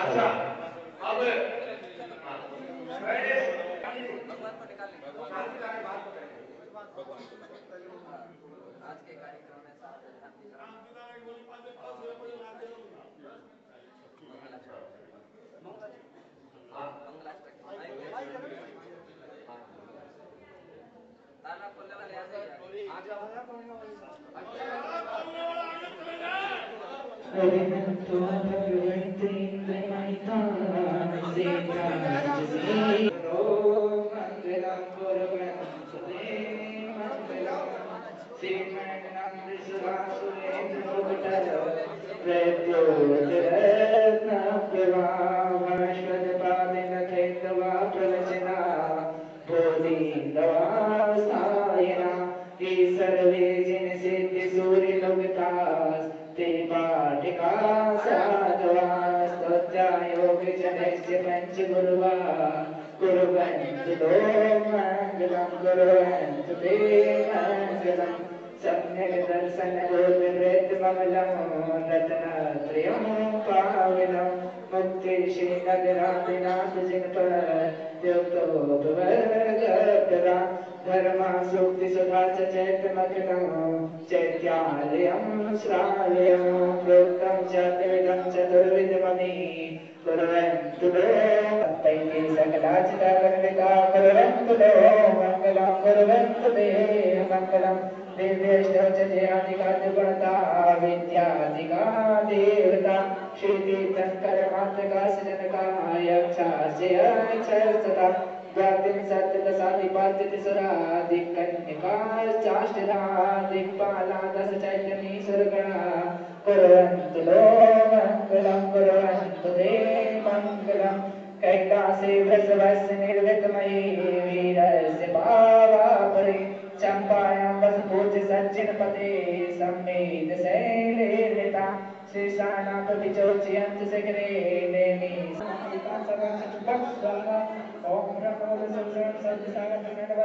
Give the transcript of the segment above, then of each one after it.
अच्छा अब आज के कार्यक्रम में सर्वे जिन सिद्धि सूर्य लोकतास ते पाठिका साधवास योग जनस्य पंच गुरुवा कुर्वन्तु नो मंगलम कुर्वन्तु ते मंगलम सम्यक दर्शन गोविवृत ममलम रत्नत्रयं पावनम मुक्ति श्री नगरादिनाथ जिनपर द्योतोपवर्गप्रदा धर्मा सूक्ति सुधा चैत्यमखिलं चैत्यालयं श्रावयं प्रोक्तं चतुर्विधं चतुर्विधमपि कुर्वन्तु नो तैः सकलाचितकर्मिका कुर्वन्तु नो मङ्गलं कुर्वन्तु ते मङ्गलं दिव्यष्टोच्चयादिकादिगुणता विद्यादिका देवता श्रीतीर्थङ्करमात्रका सजनका यक्षास्य चर्चता व्याप्तिं सप्तदशादिपाद्यतिसुरादिकन्यकाश्चाष्टधा दिक्पाला दशचैतन्यीश्वरगणा कुर्वन्तु नो मङ्गलं कुर्वन्तु ते मङ्गलं कैलासे वृषभस्य निर्वृतमयी वीरस्य भावापरे चम्पायां वसुपूज्य सज्जनपते सम्मेद शैलेर्निता श्रीशानापतिचोच्यन्त शिखरे नेमि ओम ब्रह्मोद संसरण सद्यसागर ओम नमो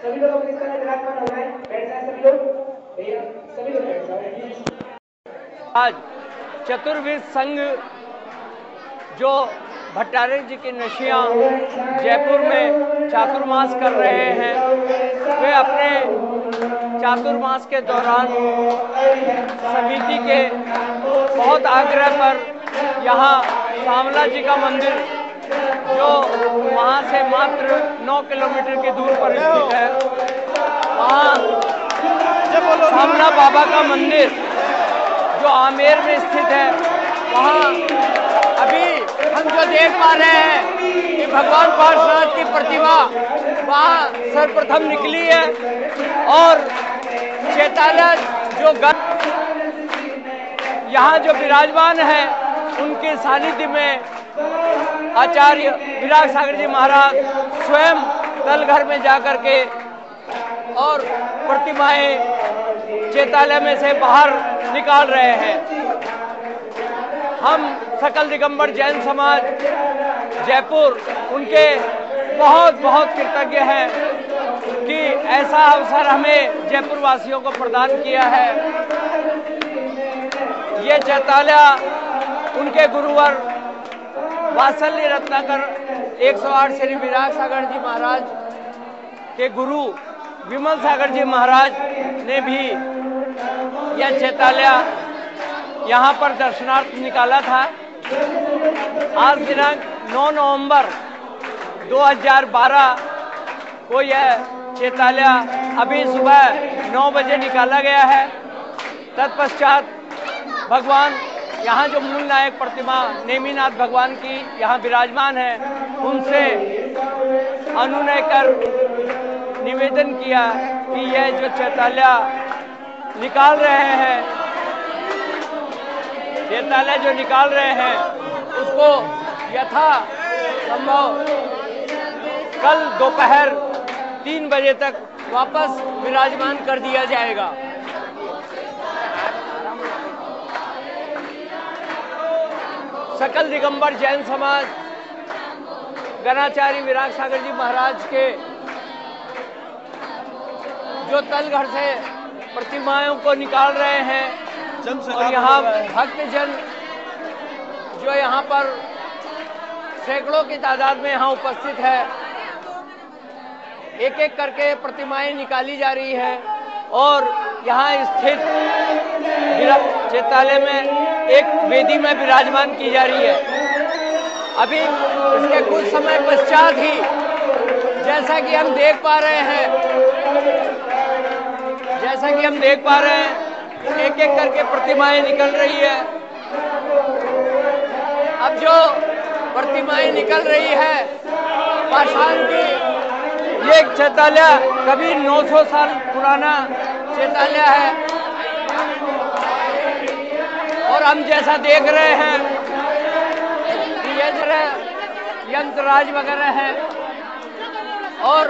सभी लोग अपनी तरह विराजमान हो जाए, बैठ जाए सभी लोग, भैया सभी लोग बैठ जाओ। आज चतुर्वेद संघ जो भट्टारक जी की नशियाँ जयपुर में चातुर्मास कर रहे हैं, वे अपने चातुर्मास के दौरान समिति के बहुत आग्रह पर यहाँ सांवला जी का मंदिर जो वहाँ से मात्र 9 किलोमीटर की दूर पर स्थित है, वहाँ सांवला बाबा का मंदिर जो आमेर में स्थित है, वहाँ अभी हम जो देख पा रहे हैं कि भगवान पार्श्वनाथ की प्रतिमा वहाँ सर्वप्रथम निकली है और चैतालय जो यहाँ जो विराजमान है उनके सानिध्य में आचार्य विराग सागर जी महाराज स्वयं तल घर में जाकर के और प्रतिमाएं चैतालय में से बाहर निकाल रहे हैं। हम सकल दिगंबर जैन समाज जयपुर उनके बहुत बहुत कृतज्ञ हैं कि ऐसा अवसर हमें जयपुर वासियों को प्रदान किया है। ये चैतालय उनके गुरुवर वात्सल्य रत्नाकर 108 श्री विराग सागर जी महाराज के गुरु विमल सागर जी महाराज ने भी यह चैतालय यहाँ पर दर्शनार्थ निकाला था। आज दिनांक 9 नवंबर 2012 को यह चैतालय अभी सुबह 9 बजे निकाला गया है। तत्पश्चात भगवान यहाँ जो मूल नायक प्रतिमा नेमिनाथ भगवान की यहाँ विराजमान है, उनसे अनुनय कर निवेदन निवेदन किया कि यह जो चैताल्या निकाल रहे हैं, चैताल्या जो निकाल रहे हैं उसको यथा संभव कल दोपहर 3 बजे तक वापस विराजमान कर दिया जाएगा। सकल दिगंबर जैन समाज गणाचार्य विराग सागर जी महाराज के जो तलघर से प्रतिमाओं को निकाल रहे हैं और यहाँ भक्तजन जो यहाँ पर सैकड़ों की तादाद में यहाँ उपस्थित है, एक एक करके प्रतिमाएं निकाली जा रही है और यहाँ स्थित चैतालय में एक वेदी में विराजमान की जा रही है। अभी इसके कुछ समय पश्चात ही जैसा कि हम देख पा रहे हैं, एक एक करके प्रतिमाएं निकल रही है। अब जो प्रतिमाएं निकल रही है पाषाण की, ये चैताल्या कभी 900 साल पुराना चैताल्या है और हम जैसा देख रहे हैं यंत्रराज वगैरह है और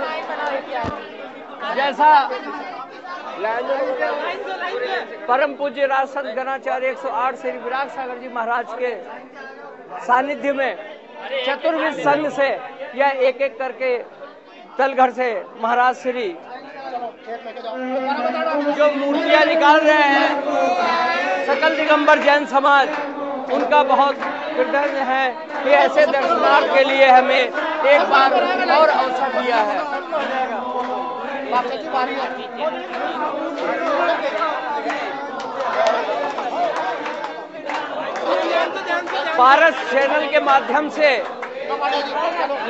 जैसा परम पूज्य राजसंत गणाचार्य 108 श्री विराग सागर जी महाराज के सानिध्य में चतुर्विध संघ से यह एक एक करके तलघर से महाराज श्री जो मूर्तियां निकाल रहे हैं, सकल दिगंबर जैन समाज उनका बहुत कृतज्ञ है कि ऐसे दर्शनार्थ के लिए हमें एक बार और अवसर दिया है। पारस चैनल के माध्यम से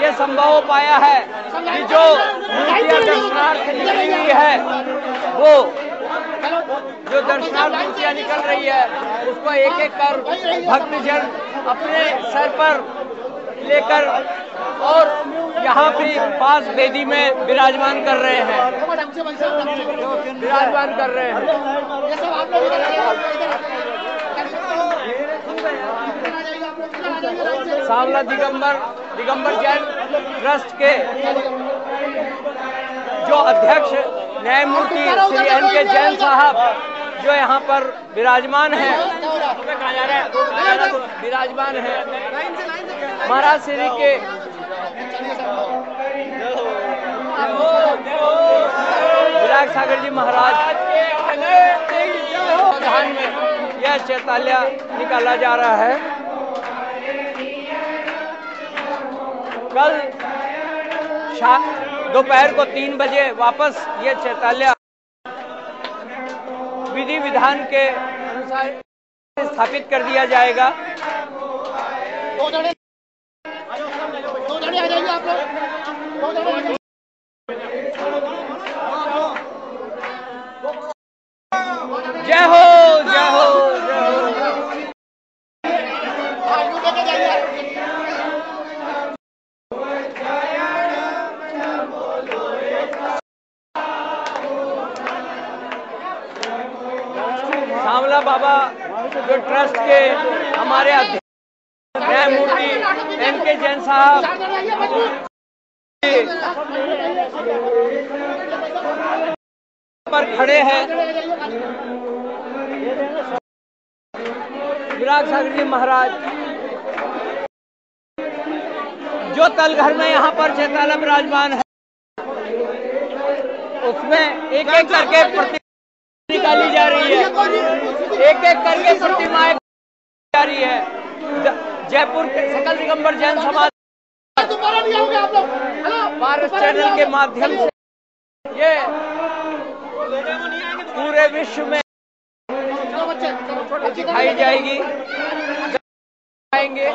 ये संभव हो पाया है कि जो मूर्तियां दर्शनार्थ निकली हुई है, वो जो दर्शनार्थ मूर्तियां निकल रही है उसको एक एक कर भक्तजन अपने सर पर लेकर और यहाँ भी पास वेदी में विराजमान कर रहे हैं, सांवला दिगंबर जैन ट्रस्ट के जो अध्यक्ष न्यायमूर्ति श्री N.K. जैन साहब जो यहाँ पर विराजमान है, महाराज श्री के विराग सागर जी महाराज प्रधान में यह चैताल्या निकाला जा रहा है। कल दोपहर को 3 बजे वापस ये चैताल्या विधि विधान के अनुसार स्थापित कर दिया जाएगा। जय हो, जय हो, जय हो। सांवला बाबा जो ट्रस्ट के हमारे अध्यक्ष न्यायमूर्ति N.K. जैन साहब पर खड़े हैं। विराग सागर जी महाराज जो तलघर में यहाँ पर चैताल्या विराजमान है, उसमें एक एक करके प्रतिमा निकाली जा रही है, एक एक करके प्रतिमाएं जा रही है। जयपुर के सकल दिगंबर जैन समाज पारस चैनल के माध्यम से ये पूरे विश्व में दिखाई जाएगी, आएंगे।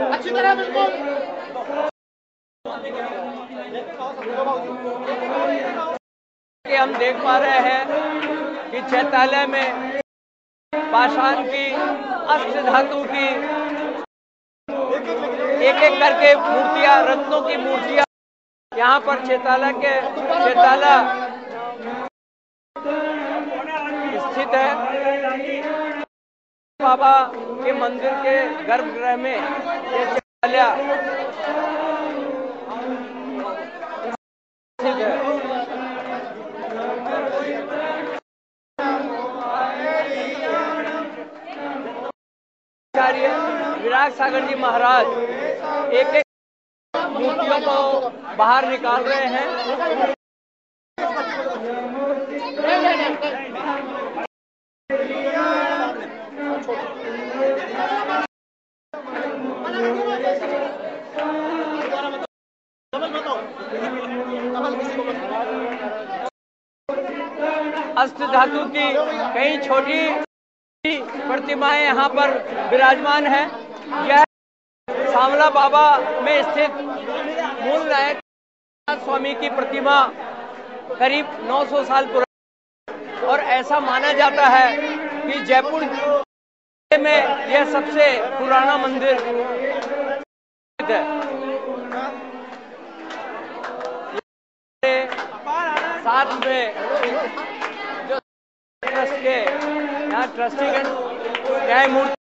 अच्छी तरह बिल्कुल हम देख पा रहे हैं कि चैताल्या में पाषाण की, अष्ट धातु की एक एक करके मूर्तियां, रत्नों की मूर्तियां यहाँ पर चैताला स्थित है। बाबा के मंदिर के गर्भगृह में ये चैताला स्थित है। आचार्य विराग सागर जी महाराज एक एक मूर्तियों को बाहर निकाल रहे हैं। अष्ट धातु की कई छोटी प्रतिमाएं यहाँ पर विराजमान हैं। यह सांवला बाबा में स्थित मूल नायक स्वामी की प्रतिमा करीब 900 साल पुरानी, और ऐसा माना जाता है कि जयपुर में यह सबसे पुराना मंदिर है। साथ में जो ट्रस्ट के यहाँ ट्रस्टीगण न्यायमूर्ति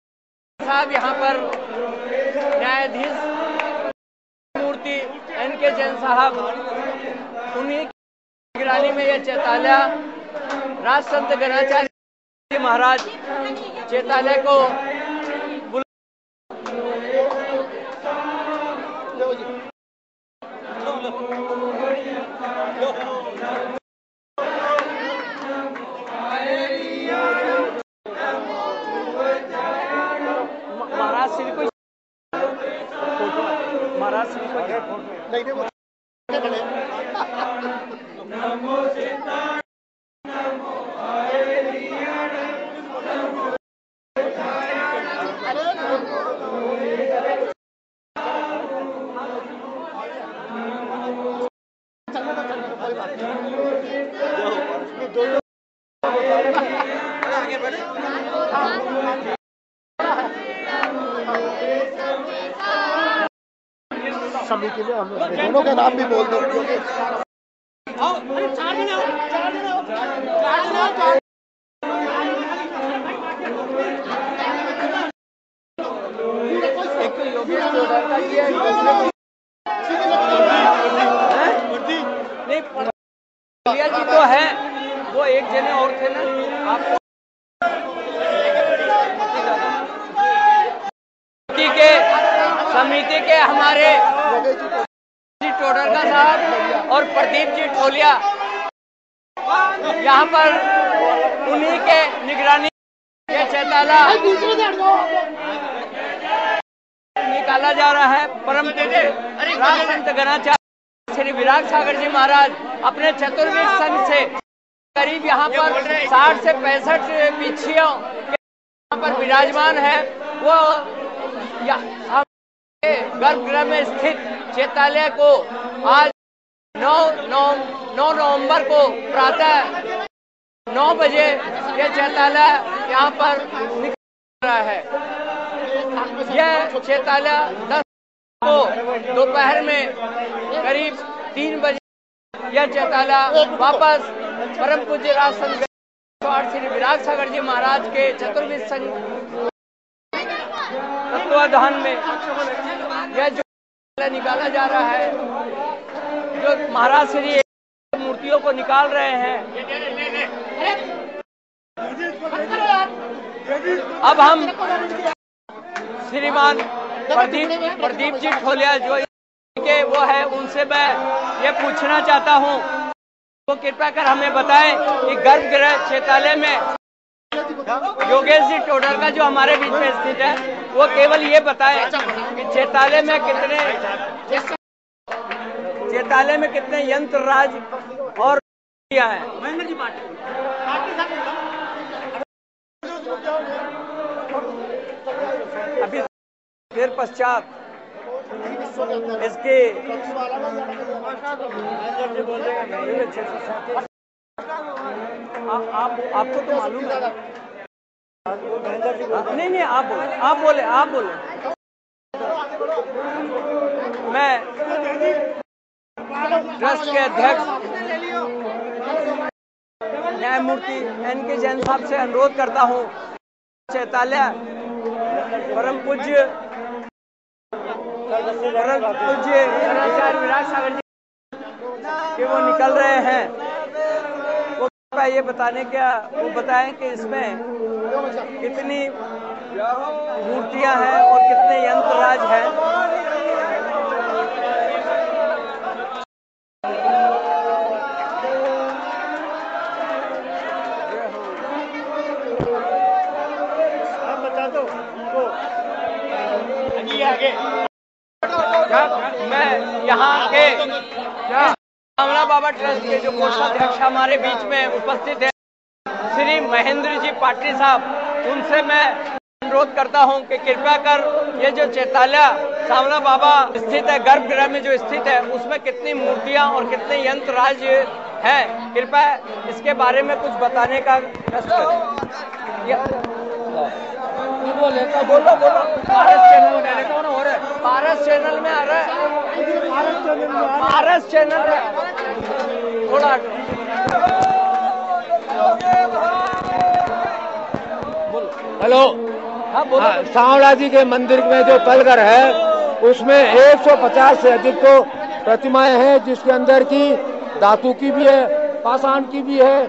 साहब यहाँ पर न्यायाधीश मूर्ति एन.के. जैन साहब, उन्हीं की निगरानी में यह चैताला राजसंत गणाचार्य महाराज चैताले को महाराज श्री को समिति में हम दोनों का नाम भी बोल दो। नहीं, जी तो है, वो एक जने और थे ना आपको के समिति के हमारे टोडरका साहब और प्रदीप जी टोलिया यहाँ पर उन्हीं के निगरानी ये चैताला निकाला जा रहा है। परम राजसंत गणाचार्य श्री विराग सागर जी महाराज अपने चतुर्वेद संघ से करीब यहाँ पर 60 से 65 पीछियों यहाँ पर विराजमान है। वो हम गर्भगृह में स्थित चैतालय को आज 9 नवंबर को प्रातः 9 बजे ये चैतालय यहाँ पर निकल रहा है। यह चैतालय 10 को दोपहर में करीब 3 बजे यह चैतालय वापस परम पूज्य राजसंत श्री विराग सागर जी महाराज के चतुर्वेद संघ तत्वाधान में यह जो निकाला जा रहा है, जो महाराज श्री मूर्तियों को निकाल रहे हैं। अब हम श्रीमान प्रदीप जी ठोलिया जो के वो है, उनसे मैं ये पूछना चाहता हूँ, तो कृपया कर हमें बताएं कि गर्भगृह चैतालय में योगेश जी टोडरका जो हमारे बीच में स्थित है, वो केवल ये बताएं कि चैतालय में कितने यंत्र राज और हैं। अभी देर पश्चात इसके आपको तो मालूम है। नहीं आप बोले मैं ट्रस्ट के अध्यक्ष न्यायमूर्ति NK जैन साहब से अनुरोध करता हूं, चैताल्या परम पूज्य आचार्य विराज सागर जी के वो निकल रहे हैं, वो ये बताएं कि इसमें कितनी मूर्तियां हैं और कितने यंत्रराज हैं। मैं यहाँ के सामला बाबा ट्रस्ट के जो कोषाध्यक्ष हमारे बीच में उपस्थित है श्री महेंद्र जी पाटिल साहब, उनसे मैं अनुरोध करता हूं कि कृपया कर ये जो चैताल्या सामला बाबा स्थित है, गर्भगृह में जो स्थित है, उसमें कितनी मूर्तियां और कितने यंत्र राज हैं, कृपया इसके बारे में कुछ बताने का कष्ट करें। बोलो पारस चैनल में आ रहा है, पारस चैनल में थोड़ा हेलो। हाँ बोलो। सांवला जी के मंदिर में जो तलघर है उसमें 150 से अधिक तो प्रतिमाएं हैं, जिसके अंदर की धातु की भी है, पाषाण की भी है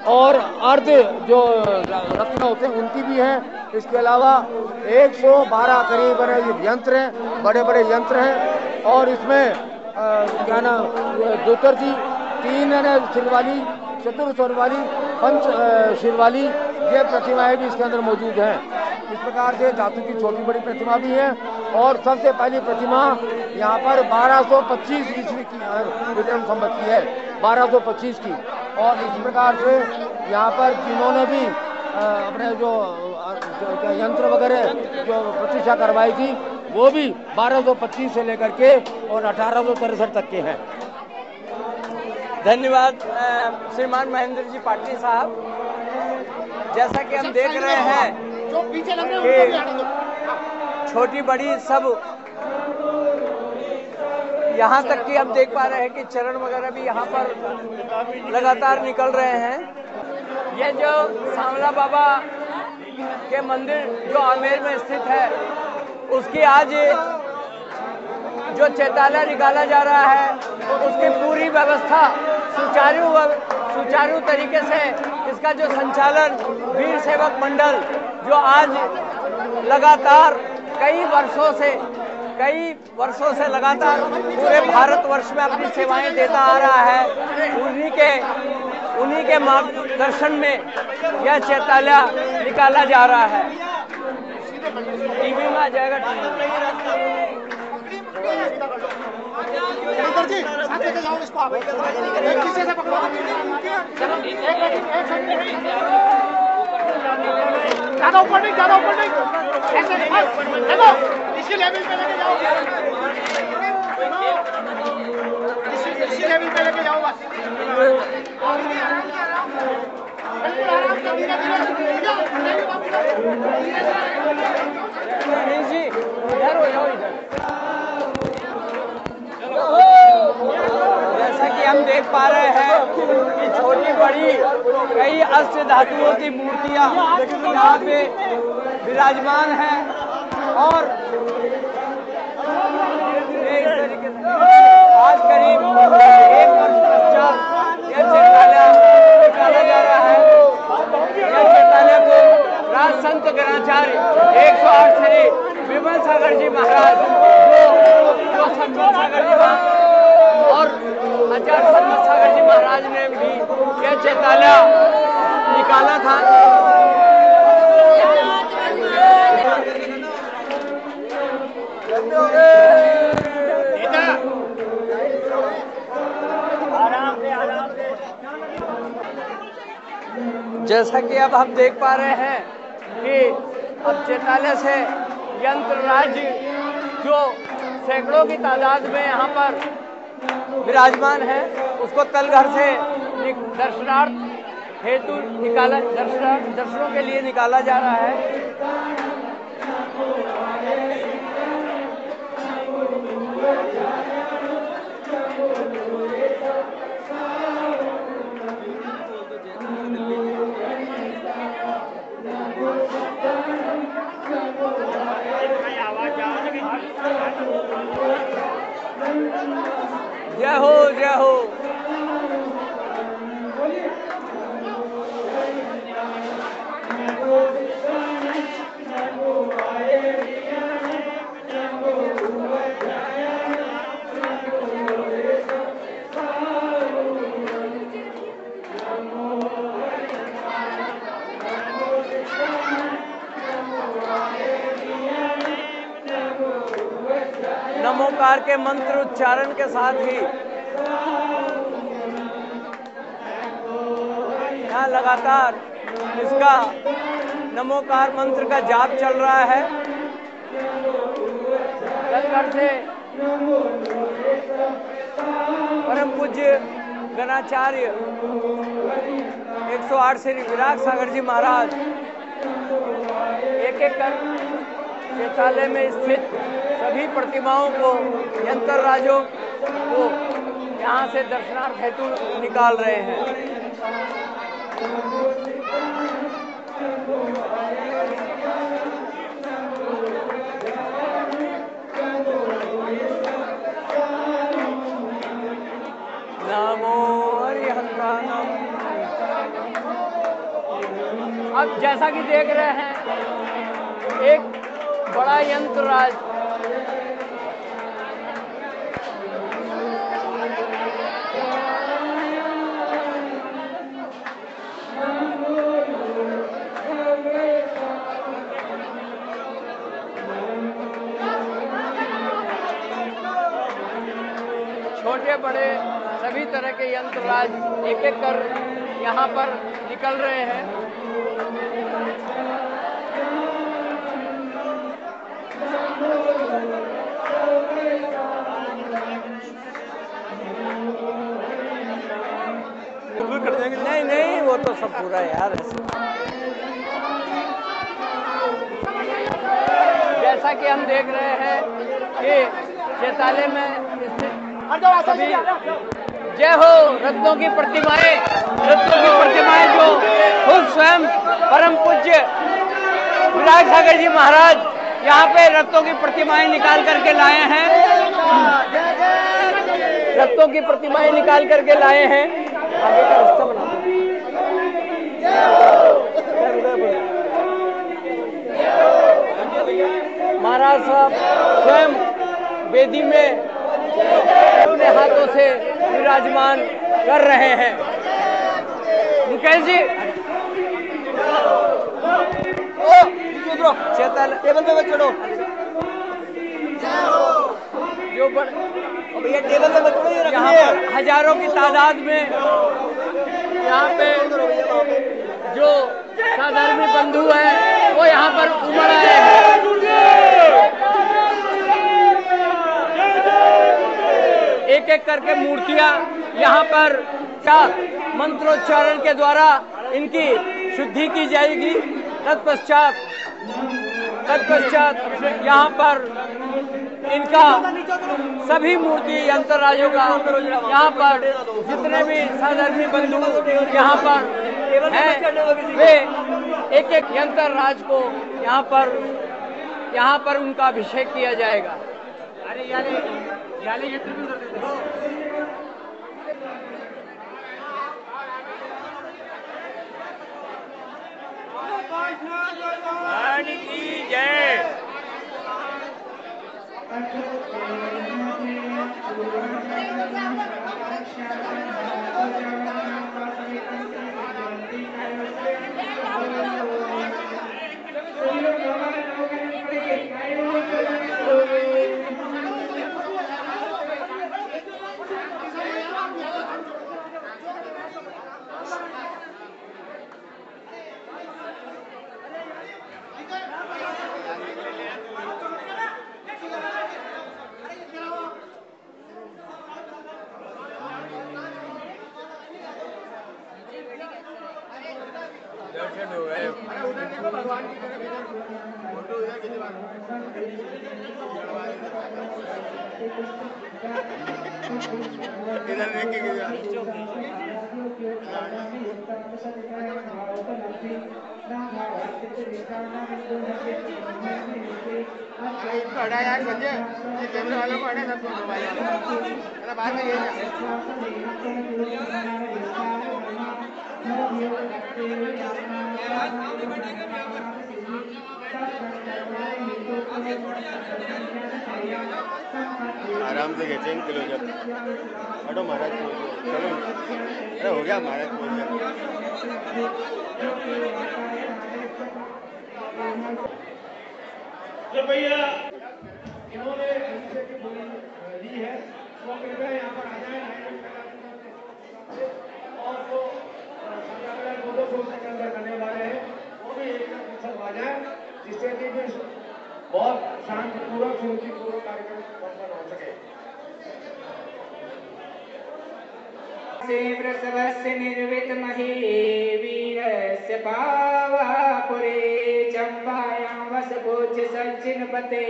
और अर्ध जो रत्न होते हैं उनकी भी है। इसके अलावा 112 करीब यंत्र हैं, बड़े बड़े यंत्र हैं और इसमें क्या नाम ज्योतर जी 3 सिर वाली, चतुर स्वर वाली, पंच सिर वाली ये प्रतिमाएं भी इसके अंदर मौजूद हैं। इस प्रकार से धातु की छोटी बड़ी प्रतिमा भी है और सबसे पहली प्रतिमा यहाँ पर 1225 ईस्वी की विक्रम संवत की है, 1225 की। और इस प्रकार से यहाँ पर जिन्होंने भी अपने जो यंत्र वगैरह जो प्रतिष्ठा करवाई थी वो भी 1225 से लेकर के और 1863 तक के हैं। धन्यवाद श्रीमान महेंद्र जी पाटिल साहब। जैसा कि हम देख रहे हैं कि छोटी बड़ी सब यहाँ तक कि हम देख पा रहे हैं कि चरण वगैरह भी यहाँ पर लगातार निकल रहे हैं। ये जो सांवला बाबा के मंदिर जो आमेर में स्थित है उसकी आज जो चैताल्या निकाला जा रहा है उसकी पूरी व्यवस्था सुचारू तरीके से इसका जो संचालन वीर सेवक मंडल जो आज लगातार कई वर्षों से लगातार पूरे भारतवर्ष में अपनी सेवाएं देता आ रहा है, उन्हीं के मार्गदर्शन में यह चैताल्या निकाला जा रहा है। टीवी में आ जाएगा, ज्यादा ऊपर नहीं ऐसे देखो इसी लेवल पे लेके जाओ, इसी लेवल पे लेके जाओ बस। जी इधर हो जाओ, इधर। जैसा कि हम देख पा रहे हैं कि छोटी बड़ी कई अष्ट धातुओं की मूर्तियां यहाँ पे विराजमान हैं और एक तरीके से आज करीब 1 वर्ष पश्चात यह चैताल्या निकाला जा रहा है। यह चैताल्या को राज संत गणाचार्य 108 श्री विमल सागर जी महाराज जो संत सागर जी और आचार्य संत सागर जी महाराज ने भी यह चैताल्या निकाला था। जैसा कि अब हम देख पा रहे हैं कि अब चैताल्या से यंत्र राज जो सैकड़ों की तादाद में यहाँ पर विराजमान है उसको तलघर से दर्शनार्थ हेतु दर्शनों के लिए निकाला जा रहा है। जय हो जय हो। नमोकार के मंत्र उच्चारण के साथ ही यहाँ लगातार इसका नमोकार मंत्र का जाप चल रहा है। कल से परम पूज्य गणाचार्य 108 श्री विराग सागर जी महाराज एक एक कर चैतालय में स्थित सभी प्रतिमाओं को, यंत्र राजों को यहाँ से दर्शनार्थ हेतु निकाल रहे हैं। नमो हरिहंतानम। अब जैसा कि देख रहे हैं, एक बड़ा यंत्र राज छोटे बड़े सभी तरह के यंत्र राज एक एक कर यहाँ पर निकल रहे हैं। नहीं नहीं, वो तो सब पूरा यार ऐसे। जैसा कि हम देख रहे हैं कि चैतालय में सभी जय हो रत्नों की प्रतिमाएं जो खुद स्वयं परम पूज्य विराग सागर जी महाराज यहाँ पे रत्नों की प्रतिमाएं निकाल करके लाए हैं। रत्नों की प्रतिमाएं निकाल करके लाए हैं। आगे का रास्ता बना दो। महाराज साहब स्वयं वेदी में अपने हाथों से विराजमान कर रहे हैं। मुकेश जी चैतालय टेबल पे मत चढ़ो। जो भैया टेबल पे मत चढ़ो। यहाँ पर हजारों की तादाद में यहाँ पे जो साधर्मी बंधु हैं वो यहाँ पर उमड़ आए हैं। एक एक करके मूर्तियां यहाँ पर मंत्रोच्चारण के द्वारा इनकी शुद्धि की जाएगी। तत्पश्चात यहाँ पर इनका सभी मूर्ति यंत्र राजों का यहाँ पर जितने भी साधर्मी बंधु यहाँ पर हैं वे एक एक यंत्र राज को यहाँ पर उनका अभिषेक किया जाएगा। रानी की जय। दर्शन हो गए। इधर लेके गया। बड़ा यार बच्चे ये कैमरे वालों को हटा सब मोबाइल वाला बाद में ये आराम से खींचे किलो जब हटो महाराज चलो अरे हो गया महाराज जो भैया इन्होंने ली है वो कृपया यहाँ पर आ जाए और जो दो सोचने के अंदर करने वाले हैं वो भी एक आ जाए जिससे कि बहुत शांतिपूर्वक सुरुचिपूर्वक कार्यक्रम संपन्न हो सके। वृषभस्य निर्वितमहे वीरस्य पावापुरे चम्पायां वसभोज्य सज्जिनपते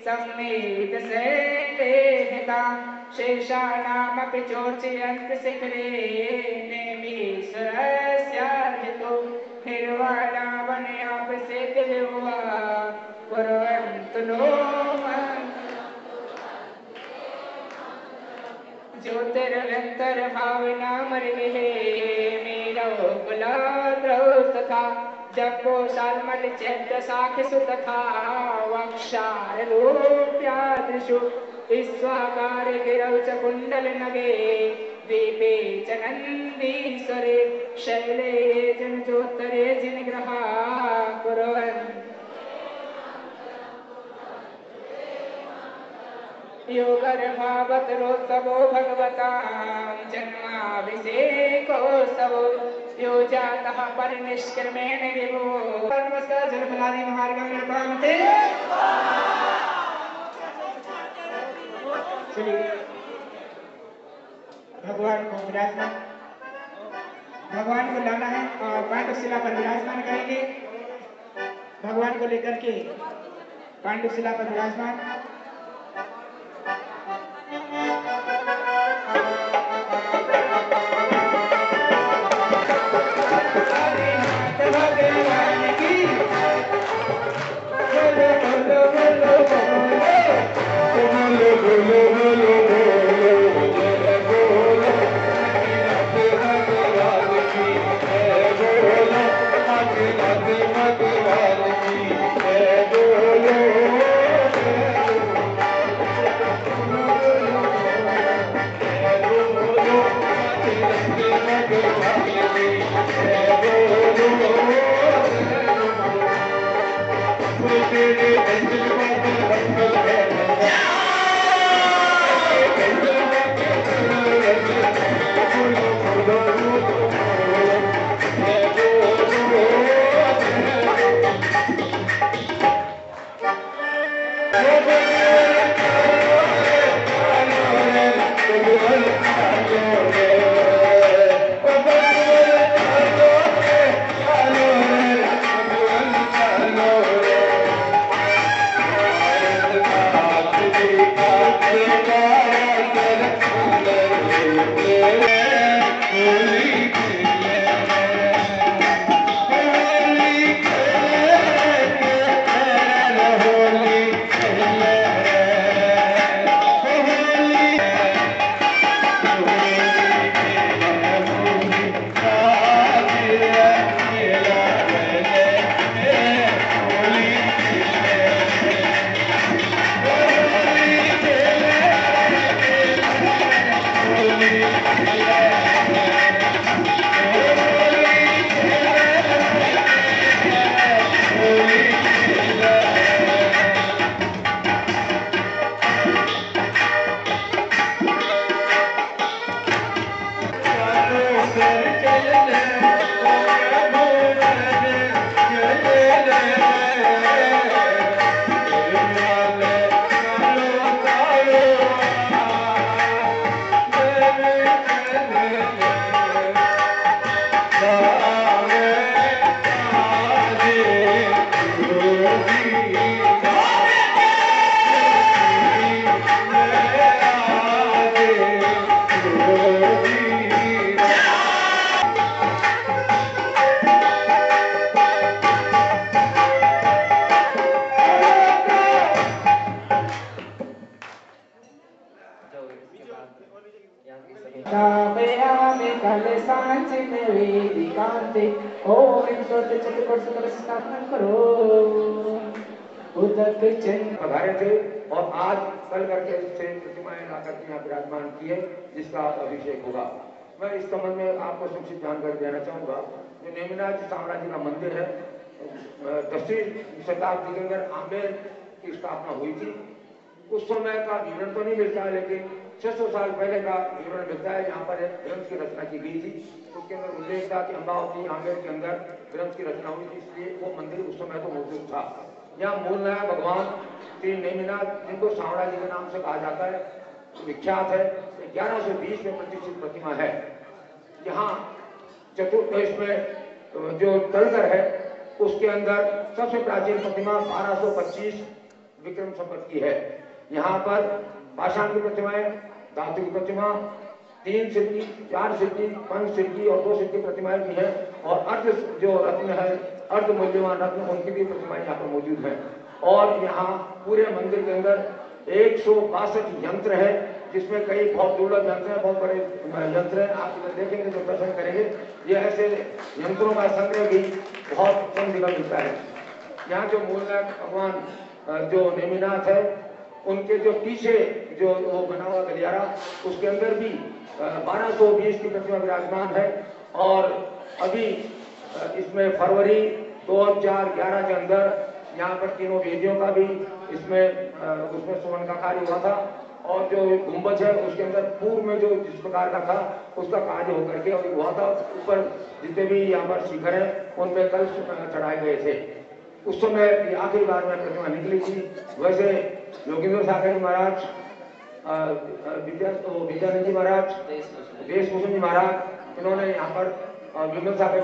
सम्मेलित सैतेहिता शेषाणामपि चोर्चयन्ति शिखरे नेमीश्वरस्यार्जितो निर्वाणावनयापि सेतुर्वा कुर्वन्तु नो ज्योतिरंतर भावना मरिहे मीरो कुलाद्रौ तथा जपो सालमल चैत्य साखिसु तथा वक्षार रूप्यादिषु विश्वाकार गिरौ च कुंडल नगे द्वीपे च नन्दीश्वरे शैले जन ज्योतरे जिनग्रहा कुर्वन् योगर्भावतरोत्सवो भगवता जन्माभिषेकोत्सवो यो जातः परिनिष्क्रमेण विभो नमस्कार जलफलादि महार्गं निर्पामते भगवान को विराजमान भगवान को लाना है और पांडुशिला पर विराजमान करेंगे। भगवान को लेकर के पांडुशिला पर विराजमान इसके बाद यहाँ की सभी पधारे थे और आज कल करके से प्रतिमाएं ला करके यहाँ विराजमान की है, जिसका अभिषेक होगा। मैं इस संबंध में आपको संक्षिप्त जानकारी देना चाहूंगा। जो नेमिनाथ साम्राज्य का मंदिर है, 10वीं शताब्दी के अंदर आमेर की स्थापना हुई थी। उस समय का विवरण तो नहीं मिलता है, लेकिन 600 साल पहले का विवरण मिलता है। यहाँ पर एक ग्रंथ की रचना की गई थी, उसके अंदर उल्लेख था कि अम्बावती आमेर के अंदर ग्रंथ की रचना हुई थी, इसलिए वो मंदिर उस समय तो मौजूद था। यहाँ मूल नया भगवान श्री नेमिनाथ, जिनको साम्राज्य के नाम से कहा जाता है, विख्यात है। 1120 में प्रतिष्ठित प्रतिमा है। यहाँ चतुर्थ में जो तलकर है, उसके अंदर सबसे प्राचीन प्रतिमा 1225 विक्रम संवत की है। यहाँ पर पाषाण की प्रतिमाएं, धातु की प्रतिमा, 3 सिक्की, 4 सिक्की, 5 सिक्की और 2 सिक्की प्रतिमाएं भी हैं। और अर्ध जो रत्न है, अर्ध मूल्यवान रत्न, उनकी भी प्रतिमाएं यहाँ पर मौजूद हैं। और यहाँ पूरे मंदिर के अंदर 162 यंत्र है, जिसमें कई बहुत दुर्लभ यंत्र हैं, बहुत बड़े यंत्र हैं। आप इधर देखेंगे तो दर्शन करेंगे, ये ऐसे यंत्रों का संग्रह भी बहुत कम जगह मिलता है। यहाँ जो मूलनाथ भगवान जो नेमिनाथ है, उनके जो पीछे जो वो बना हुआ गलियारा, उसके अंदर भी 1220 की प्रतिमा विराजमान है। और अभी इसमें फरवरी 2011 के अंदर यहाँ पर तीनों वेदियों का भी उसमें सुवर्ण का कार्य हुआ था। और जो गुंबज है, उसके अंदर पूर्व में जो जिस प्रकार का था, उसका कार्य होकर के अभी हुआ था। ऊपर जितने भी यहाँ पर शिखर है, उनमें कल चढ़ाए गए थे। उस समय आखिरी बार में प्रतिमा निकली थी। वैसे योगेंद्र सागर महाराज, विद्यानंद जी महाराज, देशभूषण जी महाराज, इन्होंने यहाँ पर विमल सागर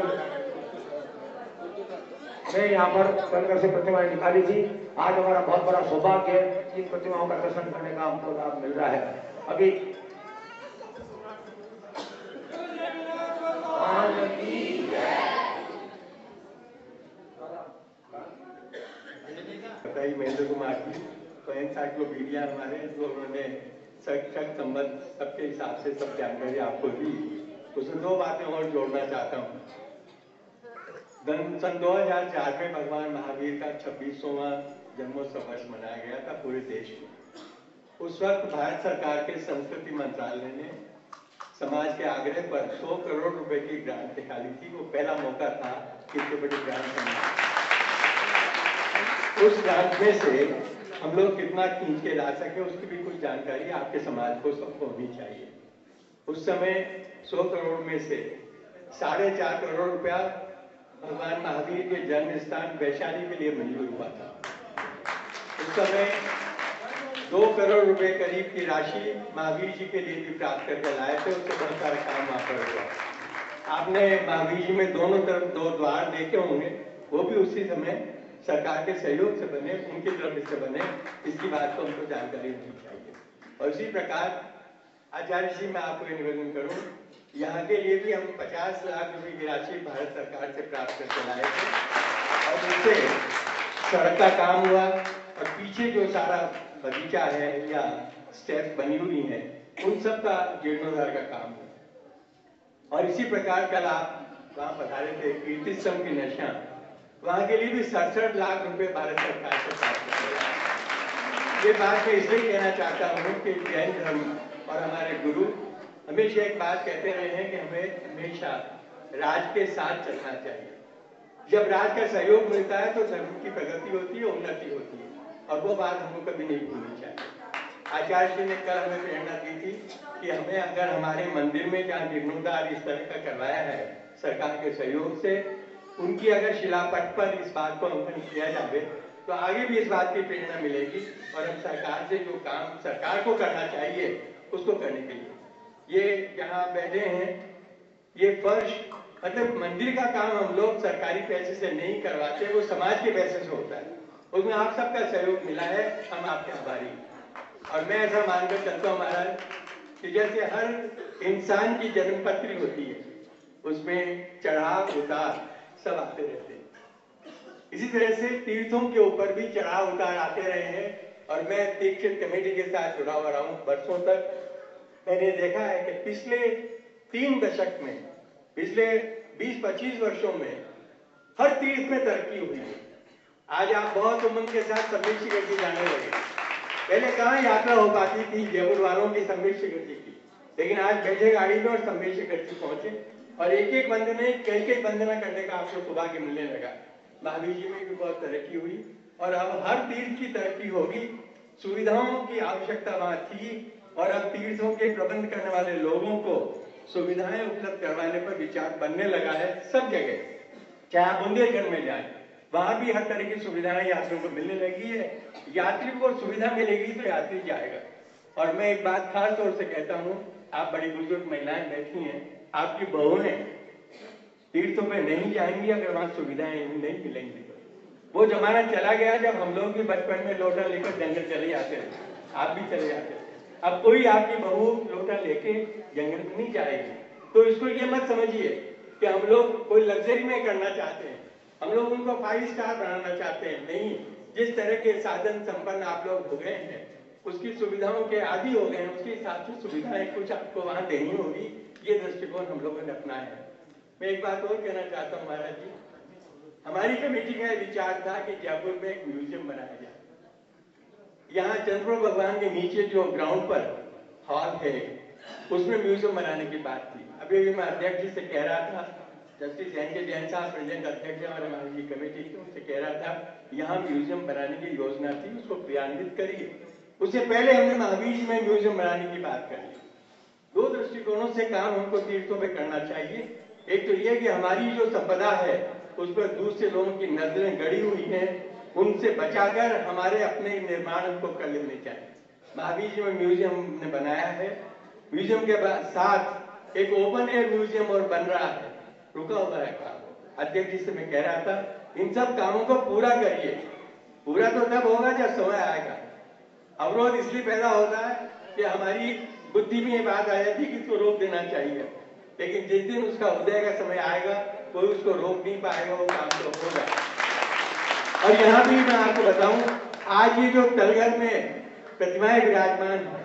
ने यहाँ पर कलकर से प्रतिमाएं निकाली थी। आज हमारा बहुत बड़ा सौभाग्य है कि इन प्रतिमाओं का दर्शन करने का हमको लाभ मिल रहा है। अभी महेंद्र कुमार जी तो एनसाइक्लोपीडिया हमारे, जो उन्होंने शक संबंध सबके हिसाब से सब जानकारी आपको दी। उसमें 2 बातें और जोड़ना चाहता हूँ। सन 2004 में भगवान महावीर का 26वां जन्मोत्सव वर्ष मनाया गया था पूरे देश में। उस वक्त भारत सरकार के संस्कृति मंत्रालय ने समाज के आग्रह पर 100 करोड़ रुपए की ग्रांट निकाली थी। वो पहला मौका था कि इतनी बड़ी ग्रांट मिली। उस ग्रांट में से हम लोग कितना खींच के ला सके, उसकी भी कुछ जानकारी आपके समाज को सबको होनी चाहिए। उस समय 100 करोड़ में से 4.5 करोड़ रुपया भगवान महावीर के जन्म स्थान वैशाली के लिए मंजूर हुआ था। उस समय 2 करोड़ रुपए करीब की राशि महावीर जी के लिए भी प्राप्त करके लाए थे। उससे बहुत सारा काम वहां पर हुआ। आपने महावीर जी में दोनों तरफ 2 द्वार देखे होंगे, वो भी उसी समय सरकार के सहयोग से बने, उनकी तरफ से बने। इसकी बात को हमको जानकारी होनी चाहिए। और इसी प्रकार आचार्य जी, मैं आपको निवेदन करूं, यहाँ के लिए भी हम 50 लाख रुपए की राशि भारत सरकार से प्राप्त करके लाए थे। और उससे सड़क का काम हुआ और पीछे जो सारा बगीचा है या स्टेप बनी हुई है, उन सब का जीर्णोद्धार का काम हुआ। और इसी प्रकार कल आप वहाँ पधारे थे कीर्ति स्तंभ की नशा, वहाँ के लिए भी 67 लाख रुपए भारत सरकार से प्राप्त किया। ये बात मैं इसलिए कहना चाहता हूँ कि जैन धर्म और हमारे गुरु हमेशा एक बात कहते रहे हैं कि हमें हमेशा राज के साथ चलना चाहिए। जब राज का सहयोग मिलता है तो धर्म की प्रगति होती है, उन्नति होती है, और वो बात हमको कभी नहीं भूलनी चाहिए। आचार्य जी ने कल हमें प्रेरणा दी थी कि हमें अगर हमारे मंदिर में जहाँ जीर्णोद्धार इस तरह का करवाया है सरकार के सहयोग से, उनकी अगर शिलापट पर इस बात को अंकन किया जाए तो आगे भी इस बात की प्रेरणा मिलेगी। और हम सरकार से जो काम सरकार को करना चाहिए उसको करने के लिए, ये जहाँ बैठे हैं ये फर्श, मतलब मंदिर का काम हम लोग सरकारी पैसे से नहीं करवाते, वो समाज के पैसे से होता है। उसमें आप सबका सहयोग मिला है, हम आपके आभारी। और मैं ऐसा मानकर चलता हूँ महाराज कि जैसे हर इंसान की जन्मपत्री होती है, उसमें चढ़ाव उतार सब आते रहते हैं, इसी तरह से तीर्थों के ऊपर भी चढ़ाव उतार आते रहे हैं। और मैं दीक्षित कमेटी के साथ जुड़ा हुआ रहा हूँ वर्षों तक, मैंने देखा है कि पिछले 3 दशक में, पिछले 20-25 वर्षों में हर तीर्थ में तरक्की हुई है। आज आप बहुत उमंग के साथ संबित शिखर जी जाने लगे। पहले कहाँ यात्रा हो पाती थी जयपुर वालों की संबित शिखर जी की, लेकिन आज बैठे गाड़ी में और संबित शिखर जी पहुंचे और एक वंदने कई वंदना करने का आपको सौभाग्य मिलने लगा। महावीर जी में भी बहुत तरक्की हुई और अब हर तीर्थ की तरक्की होगी। सुविधाओं की आवश्यकता वहां थी और अब तीर्थों के प्रबंध करने वाले लोगों को सुविधाएं उपलब्ध करवाने पर विचार बनने लगा है सब जगह। चाहे आप बुंदेलखंड में जाए, वहां भी हर तरह की सुविधाएं यात्रियों को मिलने लगी है। यात्री को सुविधा मिलेगी तो यात्री जाएगा। और मैं एक बात खास तौर से कहता हूँ, आप बड़ी बुजुर्ग महिलाएं बैठी हैं, आपकी बहुएं तीर्थों में नहीं जाएंगी अगर वहां सुविधाएं नहीं मिलेंगी। वो जमाना चला गया जब हम लोग भी बचपन में लोटा लेकर जंगल चले जाते थे, आप भी चले जाते थे। अब कोई आपकी बहू लोटा लेके जंगल में नहीं जाएगी। तो इसको ये मत समझिए कि हम लोग कोई लग्जरी में करना चाहते हैं, हम लोग उनको 5 स्टार बनाना चाहते हैं। नहीं, जिस तरह के साधन संपन्न आप लोग हो गए हैं, उसकी सुविधाओं के आदि हो गए हैं, उसके हिसाब से सुविधाएं कुछ आपको वहां देनी होगी। ये दृष्टिकोण हम लोगों ने अपनाया है। मैं एक बात और कहना चाहता हूँ महाराज जी, हमारी कमेटी का विचार था कि जयपुर में एक म्यूजियम बनाया जाए। यहाँ चंद्र भगवान के नीचे जो ग्राउंड पर हॉल है, उसमें म्यूजियम बनाने की बात थी। अभी मैं अध्यक्ष जी से कह रहा था, जस्टिस एन के जैन साहब प्रेसिडेंट अध्यक्ष और हमारी कमेटी थी, उनसे कह रहा था यहाँ म्यूजियम बनाने की योजना थी, उसको क्रियान्वित करिए। उससे पहले हमने महावीर जी में म्यूजियम बनाने की बात करी। 2 दृष्टिकोणों से काम हमको तीर्थों पे करना चाहिए। एक तो यह कि हमारी जो संपदा है उस पर दूसरे लोगों की नजरें गड़ी हुई हैं, उनसे बचाकर हमारे अपने निर्माण उनको कर लेने चाहिए। महावीर जी में म्यूजियम ने बनाया है। म्यूजियम के साथ एक ओपन एयर म्यूजियम और बन रहा है, रुका हुआ है काम। अध्यक्ष जी से मैं कह रहा था, इन सब कामों को पूरा करिए। पूरा तो तब होगा जब समय आएगा। अवरोध इसलिए पैदा होता है कि हमारी बुद्धि में ये बात आ जाती है कि इसको रोक देना चाहिए, लेकिन जिस दिन उसका उदय का समय आएगा कोई उसको रोक नहीं पाएगा, वो काम तो होगा। और यहाँ भी मैं आपको बताऊं, आज ये जो तलघर में प्रतिमाएं विराजमान है,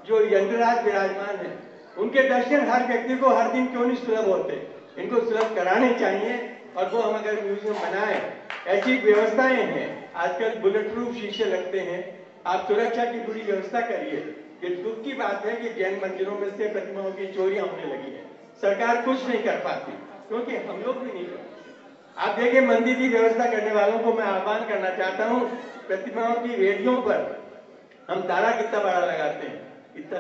जो यंत्रराज विराजमान है, उनके दर्शन हर व्यक्ति को हर दिन क्यों नहीं सुलभ होते? इनको सुलभ कराने चाहिए। और वो हम अगर म्यूजियम बनाए, ऐसी व्यवस्थाएं हैं, आजकल बुलेट प्रूफ शीशे लगते हैं, आप सुरक्षा की पूरी व्यवस्था करिए। ये दुख की बात है कि जैन मंदिरों में से प्रतिमाओं की चोरियां होने लगी है। सरकार कुछ नहीं कर पाती क्योंकि हम लोग भी नहीं करते। आप देखिए, मंदिर की व्यवस्था करने वालों को मैं आह्वान करना चाहता हूँ, प्रतिमाओं की रेडियो पर हम ताला कितना बड़ा लगाते हैं, इतना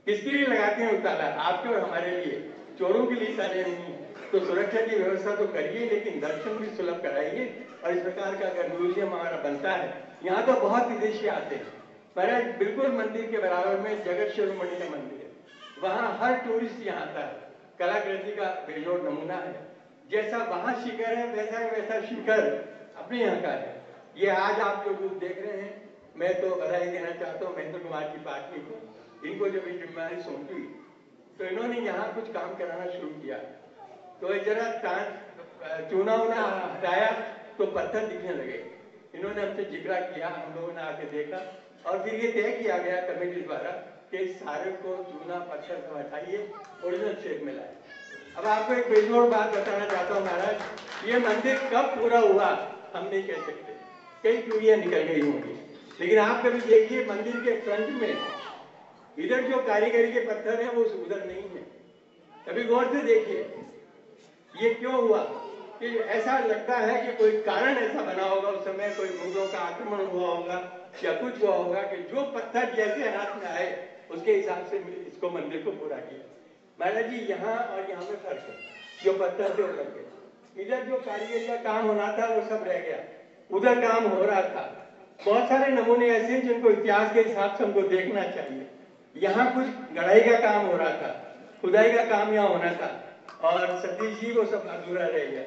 किसके लिए लगाते हैं? ताला आपके और हमारे लिए, चोरों के लिए ताले नहीं। तो सुरक्षा की व्यवस्था तो करिए, लेकिन दर्शन भी सुलभ कराइए। और इस प्रकार का अगर म्यूजियम हमारा बनता है, यहाँ तो बहुत विदेशी आते हैं। महाराज, बिल्कुल मंदिर के बराबर में जगत शिरोमणि का मंदिर है, वहाँ हर टूरिस्ट यहाँ आता है। कलाकृति का बेजोड़ नमूना है। जैसा वहाँ शिखर है वैसा शिखर अपने यहाँ का है। ये आज आप जो रूप देख रहे हैं, मैं तो बधाई देना चाहता हूँ महेंद्र कुमार की पार्टी को। इनको जब ये जिम्मेदारी सौंपी तो इन्होंने यहाँ कुछ काम कराना शुरू किया। तो जरा चूना उना हटाया तो पत्थर दिखने लगे। इन्होंने हमसे जिक्र किया, हम लोगों ने आके देखा और फिर ये तय किया गया कमेटी द्वारा कि सारे को चूना पत्थर को हटाइए, ओरिजिनल शेप में लाए। अब आपको एक बेजोड़ बात बताना चाहता हूँ महाराज, ये मंदिर कब पूरा हुआ हम नहीं कह सकते, कई पीढ़ियां निकल गई होंगी। लेकिन आप कभी देखिए, मंदिर के फ्रंट में इधर जो कारीगरी के पत्थर है वो उधर नहीं है। कभी गौर से देखिए, ये क्यों हुआ? कि ऐसा लगता है कि कोई कारण ऐसा बना होगा, उस समय कोई मुगलों का आक्रमण हुआ होगा या कुछ हुआ होगा कि जो पत्थर जैसे हाथ में आए उसके हिसाब से इसको मंदिर को पूरा किया। महाराज जी, यहाँ और यहाँ में फर्क है। जो पत्थर से लग गए, इधर जो कारीगरी का काम होना था वो सब रह गया, उधर काम हो रहा था। बहुत सारे नमूने ऐसे हैं जिनको इतिहास के हिसाब से हमको देखना चाहिए। यहाँ कुछ गढ़ाई का काम हो रहा था, खुदाई का काम यहाँ होना था, और सतीश जी वो सब अधूरा रह गया,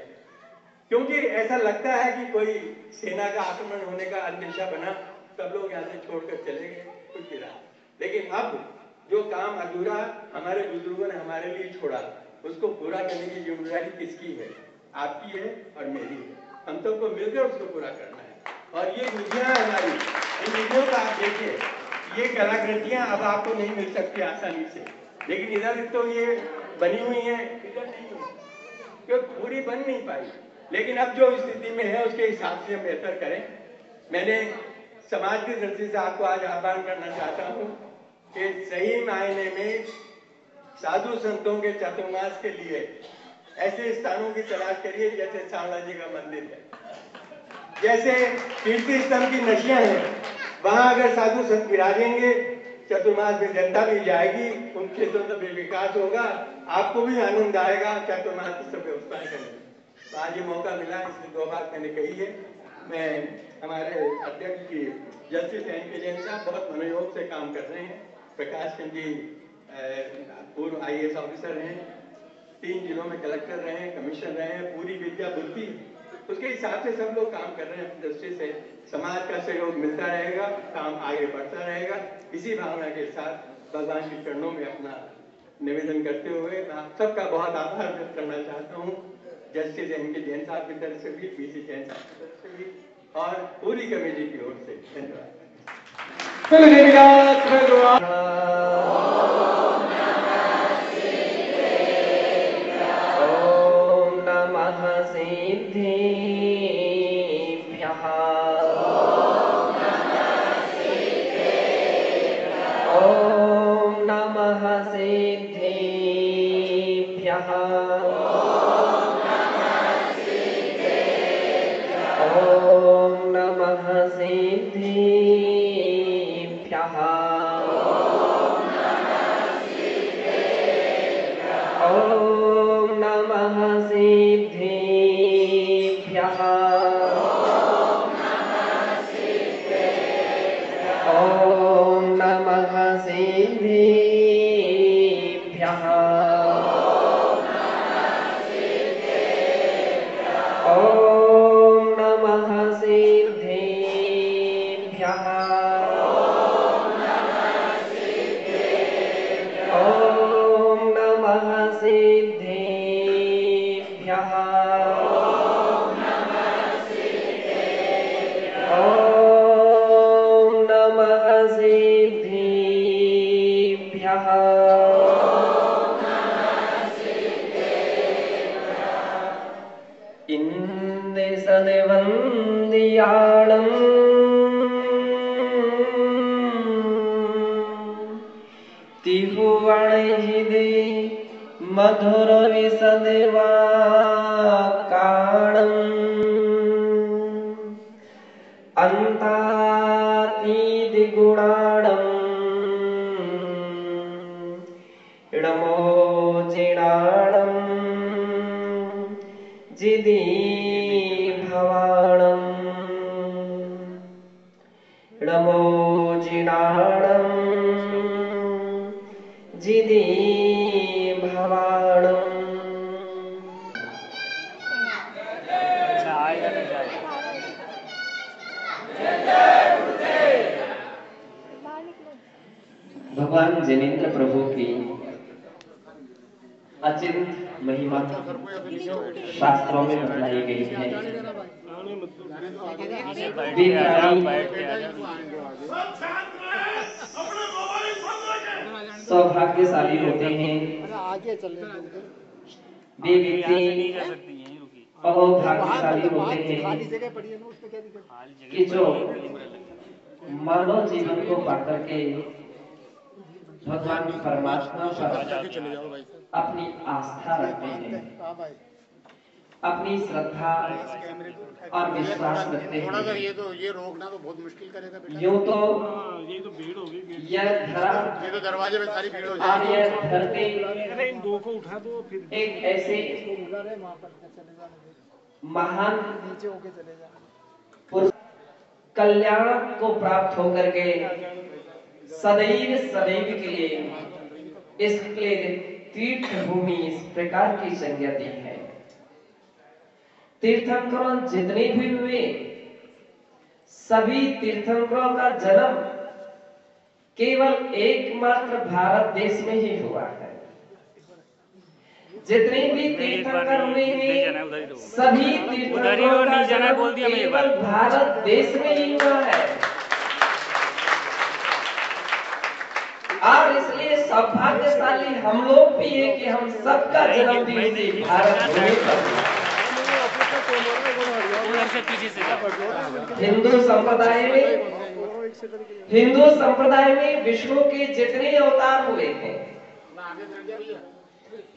क्योंकि ऐसा लगता है कि कोई सेना का आक्रमण होने का अंदेशा बना, सब लोग यहाँ से छोड़कर चले गए, कुछ गिरा। लेकिन अब जो काम अधूरा हमारे बुजुर्गों ने हमारे लिए छोड़ा, उसको पूरा करने की जिम्मेदारी किसकी है? आपकी है और मेरी है। हम सबको मिलकर उसको पूरा करना है। और ये विधियां हमारी, इन विधियों का आप देखिए, ये कलाकृतियां अब आपको नहीं मिल सकती आसानी से, लेकिन इधर तो ये बनी हुई है, इधर नहीं हुई क्योंकि पूरी बन नहीं पाई। लेकिन अब जो स्थिति में है उसके हिसाब से हम बेहतर करें। मैंने समाज की दृष्टि से आपको आज आह्वान करना चाहता हूँ कि सही मायने में साधु संतों के चातुर्मास के लिए ऐसे स्थानों की तलाश करिए जैसे सांवला जी का मंदिर है, जैसे कीर्ति स्तंभ की नशियां हैं, वहां अगर साधु संत विराजेंगे चतुर्मास में जनता भी जाएगी, उन क्षेत्रों का भी विकास होगा, आपको भी आनंद आएगा चतुर्मास की सब व्यवस्थाएं करने में। तो आज ये मौका मिला, इसलिए 2 बात मैंने कही है। मैं हमारे अध्यक्ष की जस्टिस एन.के. जैन साहब बहुत मनोयोग से काम कर रहे हैं। प्रकाश चंद जी पूर्व IAS ऑफिसर हैं, 3 जिलों में कलेक्टर रहे हैं, कमिश्नर रहे हैं, पूरी विद्या बुद्धि, उसके हिसाब से सब लोग काम कर रहे हैं। अपनी दृष्टि से समाज का सहयोग मिलता रहेगा, काम आगे बढ़ता रहेगा। इसी भावना के साथ भगवान के चरणों में अपना निवेदन करते हुए मैं आप सबका बहुत आभार व्यक्त करना चाहता हूँ, जस्टिस एन.के. जैन साहब की तरफ से भी, PC जैन साहब की तरफ से भी और पूरी कमेटी की ओर से धन्यवाद। मधुर विसदेवा काणम् अन्तातीति गुणाणम् इडमोचिणाणम् जिदी भवाणम् इडमोचिणाणम् जिदी भगवान जिनेंद्र प्रभु की अचिंत महिमा शास्त्रों में बताई गई है। सौभाग्यशाली होते हैं वे व्यक्ति, अभाग्यशाली होते हैं कि जो मानव जीवन को पाकर के भगवान परमात्मा पर अपनी आस्था रखते हैं, अपनी श्रद्धा और विश्वास रखते हैं। ये रोकना तो बहुत मुश्किल करेगा बेटा। यूं तो ये तो भीड़ होगी, यह धरा ये तो दरवाजे में सारी भीड़ हो और यह धरती इन 2 को उठा दो, फिर एक ऐसे महान कल्याण को प्राप्त होकर के सदैव सदैव के लिए इसके तीर्थ भूमि इस प्रकार की संज्ञा दी है। तीर्थंकरों जितने भी हुए सभी तीर्थंकरों का जन्म केवल एकमात्र भारत देश में ही हुआ है। जितने भी तीर्थंकर हुए हैं सभी तीर्थंकरों का जन्म केवल भारत देश में ही हुआ है। सौभाग्यशाली हम लोग भी हैं कि हम सबका जन्मदिन इसी भारत भूमि पर हुआ। हिंदू संप्रदाय में विष्णु के जितने अवतार हुए हैं,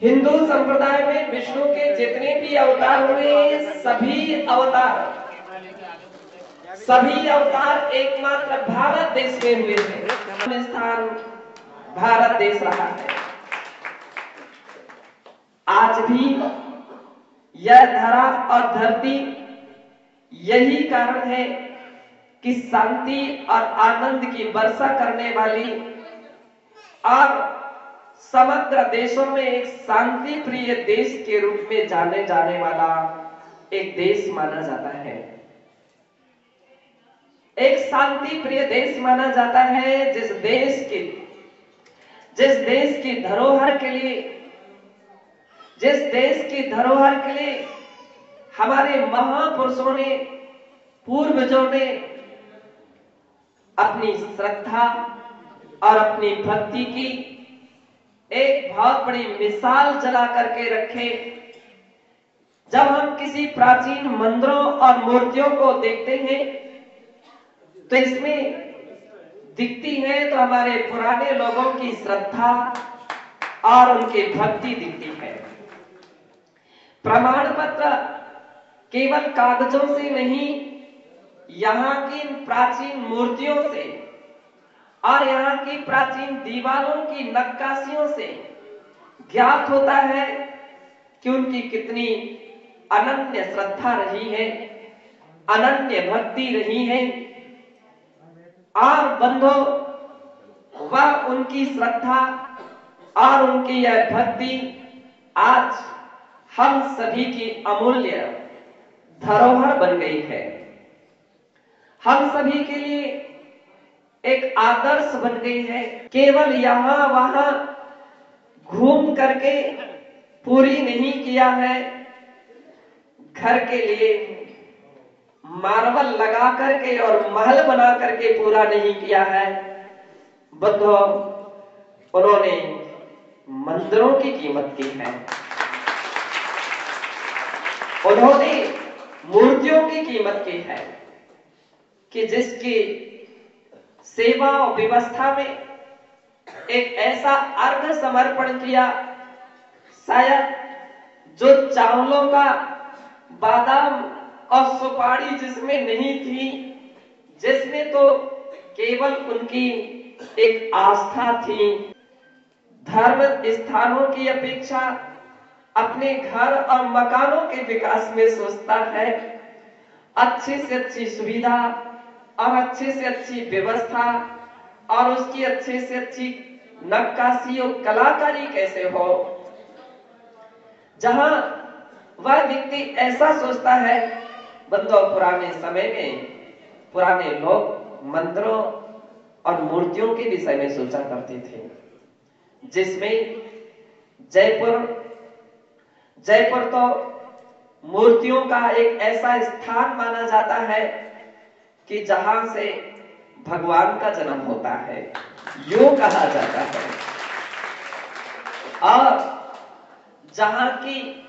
हिंदू संप्रदाय में विष्णु के जितने भी अवतार हुए, सभी अवतार एकमात्र भारत देश में हुए थे। स्थान भारत देश रहा है। आज भी यह धरा और धरती यही कारण है कि शांति और आनंद की वर्षा करने वाली और समग्र देशों में एक शांति प्रिय देश के रूप में जाने जाने वाला एक देश माना जाता है। एक शांति प्रिय देश माना जाता है, जिस देश की धरोहर के लिए हमारे महापुरुषों ने, पूर्वजों ने अपनी श्रद्धा और अपनी भक्ति की एक बहुत बड़ी मिसाल जला करके रखे। जब हम किसी प्राचीन मंदिरों और मूर्तियों को देखते हैं तो इसमें दिखती है तो हमारे पुराने लोगों की श्रद्धा और उनकी भक्ति दिखती है। प्रमाण पत्र केवल कागजों से नहीं, यहाँ की प्राचीन मूर्तियों से और यहाँ की प्राचीन दीवारों की नक्काशियों से ज्ञात होता है कि उनकी कितनी अनन्य श्रद्धा रही है, अनन्य भक्ति रही है। और बंधो, वह उनकी श्रद्धा और उनकी यह भक्ति आज हम सभी की अमूल्य धरोहर बन गई है। हम सभी के लिए एक आदर्श बन गई है। केवल यहाँ वहां घूम करके पूरी नहीं किया है, घर के लिए मार्बल लगा करके और महल बना करके पूरा नहीं किया है। बंधो, उन्होंने मंदिरों की कीमत की है, उन्होंने मूर्तियों की कीमत की है कि जिसकी सेवा और व्यवस्था में एक ऐसा अर्घ समर्पण किया, शायद जो चावलों का बादाम और सुपारी जिसमें नहीं थी, जिसमें तो केवल उनकी एक आस्था थी। धर्म स्थानों की अपेक्षा अपने घर और मकानों के विकास में सोचता है। अच्छी से अच्छी सुविधा और अच्छी से अच्छी व्यवस्था और उसकी अच्छी से अच्छी नक्काशी और कलाकारी कैसे हो। जहां वह व्यक्ति ऐसा सोचता है, बंधु, पुराने समय में पुराने लोग मंदिरों और मूर्तियों के विषय में सोचा करते थे, जिसमें जयपुर तो मूर्तियों का एक ऐसा स्थान माना जाता है कि जहां से भगवान का जन्म होता है, यूं कहा जाता है। और जहां की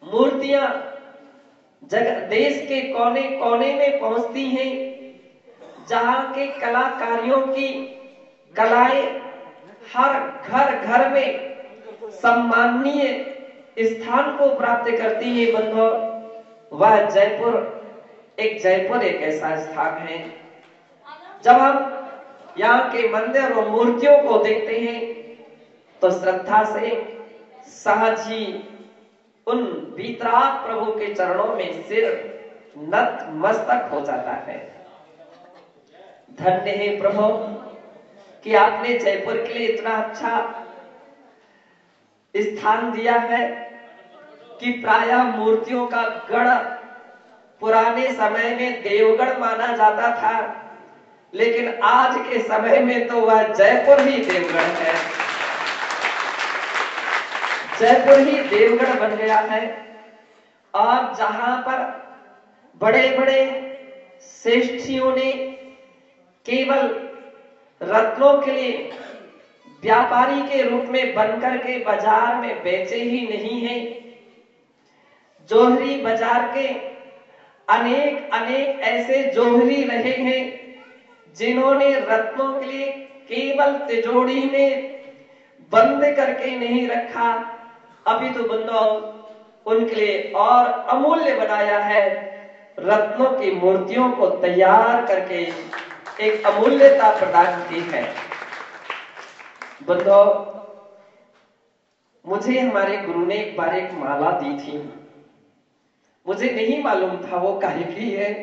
मूर्तियां देश के कोने कोने में पहुंचती हैं, जहां के कलाकारियों की कलाएं हर घर घर में सम्माननीय स्थान को प्राप्त करती है। बंधु, वह जयपुर एक ऐसा स्थान है। जब हम यहाँ के मंदिर और मूर्तियों को देखते हैं तो श्रद्धा से सहज ही उन वीतराग प्रभु के चरणों में सिर नतमस्तक हो जाता है। धन्य है प्रभु कि आपने जयपुर के लिए इतना अच्छा स्थान दिया है कि प्रायः मूर्तियों का गढ़ पुराने समय में देवगढ़ माना जाता था, लेकिन आज के समय में तो वह जयपुर ही देवगढ़ है, जयपुर ही देवगढ़ बन गया है। और जहां पर बड़े बड़े श्रेष्ठियों ने केवल रत्नों के लिए व्यापारी के रूप में बनकर के बाजार में बेचे ही नहीं हैं। जोहरी बाजार के अनेक अनेक ऐसे जोहरी रहे हैं जिन्होंने रत्नों के लिए केवल तिजोरी में बंद करके नहीं रखा, अभी तो बंदो उनके लिए और अमूल्य बनाया है। रत्नों की मूर्तियों को तैयार करके एक अमूल्यता प्रदान की है। बंदो, मुझे हमारे गुरु ने एक बार एक माला दी थी, मुझे नहीं मालूम था वो काहे की है।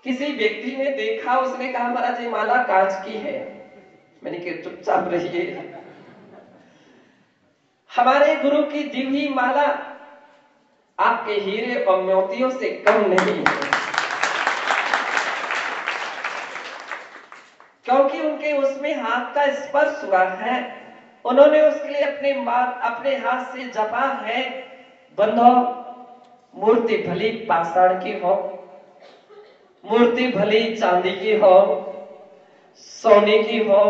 किसी व्यक्ति ने देखा, उसने कहा महाराज ये माला कांच की है। मैंने कहा चुपचाप रहिए, हमारे गुरु की दी हुई माला आपके हीरे और मोतियों से कम नहीं है, क्योंकि उनके उसमें हाथ का स्पर्श हुआ है, उन्होंने उसके लिए अपने हाथ से जपा है। बंधो, मूर्ति भली पाषाण की हो, मूर्ति भली चांदी की हो, सोने की हो,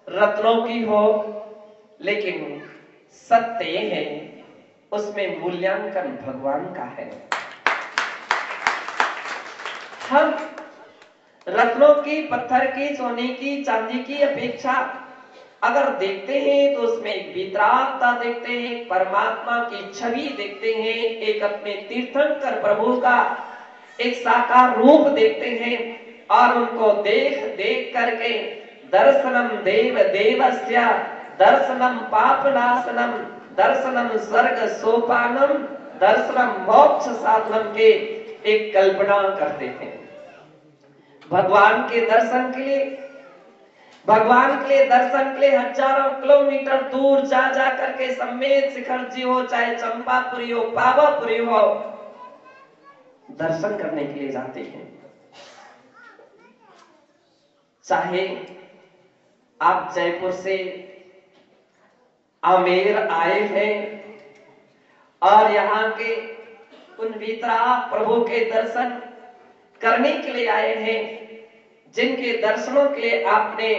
रत्नों की हो, लेकिन सत्य ये है उसमें मूल्यांकन भगवान का है। हम रत्नों की, पत्थर की, सोने की, चांदी की अपेक्षा अगर देखते हैं तो उसमें एक वितरागता देखते हैं, परमात्मा की छवि देखते हैं, एक अपने तीर्थंकर प्रभु का एक साकार रूप देखते हैं, और उनको देख देख करके दर्शनम देव देवस्य दर्शनम पापनाशनम दर्शनम स्वर्ग सोपानम दर्शनम मोक्ष साधनम के एक कल्पना करते हैं। भगवान के दर्शन के लिए, भगवान के दर्शन के लिए हजारों किलोमीटर दूर जा जा करके सम्मेद शिखर जी हो, चाहे चंपापुरी हो, पावापुरी हो, दर्शन करने के लिए जाते हैं। चाहे आप जयपुर से आमेर आए हैं और यहाँ के उन वितराग प्रभु के दर्शन करने के लिए आए हैं, जिनके दर्शनों के लिए आपने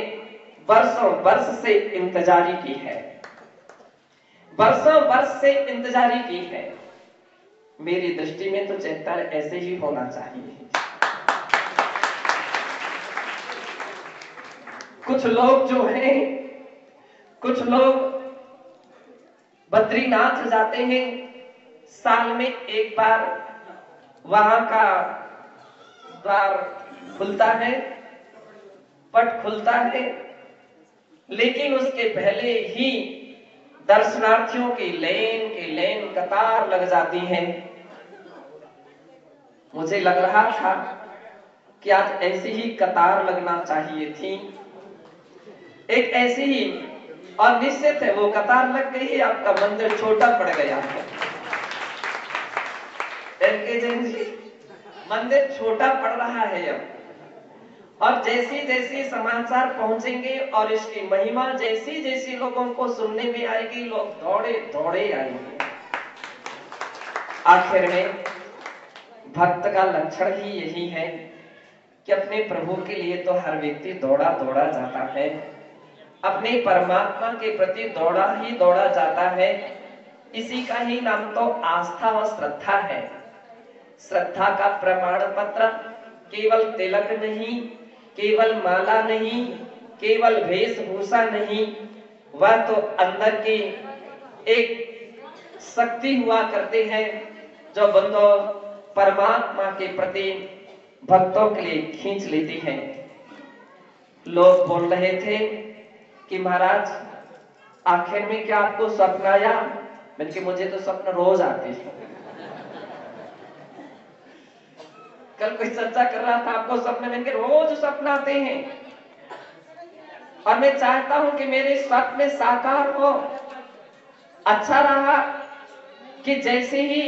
वर्षों वर्ष से इंतजारी की है, वर्षों वर्ष से इंतजारी की है। मेरी दृष्टि में तो चैतर ऐसे ही होना चाहिए। कुछ लोग जो हैं, कुछ लोग बद्रीनाथ जाते हैं, साल में एक बार वहां का द्वार खुलता है, पट खुलता है, लेकिन उसके पहले ही दर्शनार्थियों की लेन कतार लग जाती है। मुझे लग रहा था कि आज ऐसी ही कतार लगना चाहिए थी, एक ऐसी ही, और निश्चित है वो कतार लग गई है, आपका मंदिर छोटा पड़ गया है। एलके जैन जी, मंदिर छोटा पड़ रहा है अब, और जैसी जैसी समाचार पहुंचेंगे और इसकी महिमा जैसी जैसी लोगों को सुनने में आएगी, लोग दौड़े दौड़े आएंगे। आखिर में भक्त का लक्षण ही यही है कि अपने प्रभु के लिए तो हर व्यक्ति दौड़ा दौड़ा जाता है, अपने परमात्मा के प्रति दौड़ा ही दौड़ा जाता है। इसी का ही नाम तो आस्था और श्रद्धा है। श्रद्धा का प्रमाण पत्र केवल तिलक नहीं, केवल माला नहीं, केवल वेशभूषा नहीं, वह तो अंदर की एक शक्ति हुआ करते हैं जो बंदो परमात्मा के प्रति भक्तों के लिए खींच लेती है। लोग बोल रहे थे कि महाराज आखिर में क्या आपको स्वप्न आया? मैंने कहा मुझे तो स्वप्न रोज आते हैं। कल कोई चर्चा कर रहा था आपको स्वप्न, मैंने कहा रोज स्वप्न आते हैं, और मैं चाहता हूं कि मेरे स्वप्न साकार हो। अच्छा रहा कि जैसे ही